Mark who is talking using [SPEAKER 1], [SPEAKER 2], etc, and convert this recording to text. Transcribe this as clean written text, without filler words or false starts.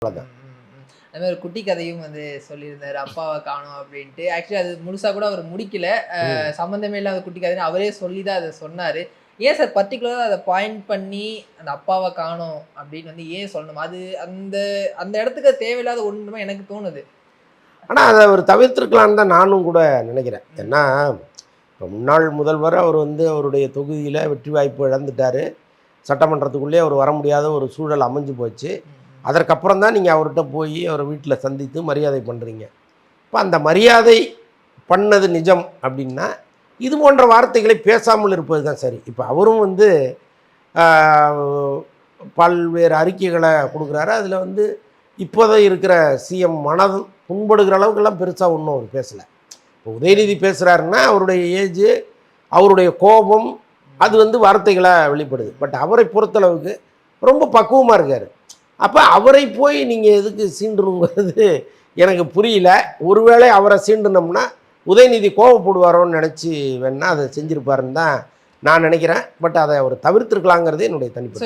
[SPEAKER 1] அவ்வளோதான்.
[SPEAKER 2] அது மாதிரி ஒரு குட்டி கதையும் வந்து சொல்லியிருந்தாரு, அப்பாவை காணோம் அப்படின்ட்டு. ஆக்சுவலி அது முழுசா கூட அவர் முடிக்கல. சம்மந்தமே இல்லாத குட்டி கதைன்னு அவரே சொல்லி தான் அத சொன்னாரு. ஏன் சார் பர்ட்டிகுலரா அத பாயிண்ட் பண்ணி, அந்த அப்பாவ காணோம் அப்படின்னு வந்து ஏன் சொல்லணும்? அது அந்த அந்த இடத்துக்கு அது தேவையில்லாத ஒண்ணுமே எனக்கு தோணுது.
[SPEAKER 1] ஆனா அத அவர் தவிர்த்திருக்கலான்னு தான் நானும் கூட நினைக்கிறேன். ஏன்னா, இப்ப முன்னாள் முதல்வர் அவர் வந்து அவருடைய தொகுதியில வெற்றி வாய்ப்பு இழந்துட்டாரு. சட்டமன்றத்துக்குள்ளேயே அவர் வர முடியாத ஒரு சூழல் அமைஞ்சு போச்சு. அதற்கப்புறம் தான் நீங்க அவர்ட்ட போயி அவர வீட்ல சந்தித்து மரியாதை பண்றீங்க. இப்ப அந்த மரியாதை பண்ணது நிஜம் அப்படின்னா, இது போன்ற வார்த்தைகளை பேசாமல் இருப்பது தான் சரி. இப்ப அவரும் வந்து ஆ பல்வேறு அறிக்கைகள குடுக்குறாரு. அதில வந்து இப்போத இருக்கிற சிஎம் மனது புண்படுகிற அளவுக்கெல்லாம் பெருசா ஒண்ணும் அவர் பேசல. இப்போ உதயநிதி பேசுறாருன்னா, அவருடைய ஏஜ், அவருடைய கோபம் அது வந்து வார்த்தைகளா வெளிப்படுது. பட் அவரை பொறுத்தளவுக்கு ரொம்ப பக்குவமா இருக்காரு. அப்ப அவரை போய் நீங்க எதுக்கு சீண்டணுங்கிறது எனக்கு புரியல. ஒருவேளை அவர சீண்டுனோம்னா, உதயநிதி கோவப்படுவாரோன்னு நெனச்சு வேணா அத செஞ்சிருப்பாருன்னு தான் நான் நெனைக்கிறேன். பட் அத அவர் தவிர்த்திருக்கலாங்கிறது என்னுடைய தனிப்பட்ட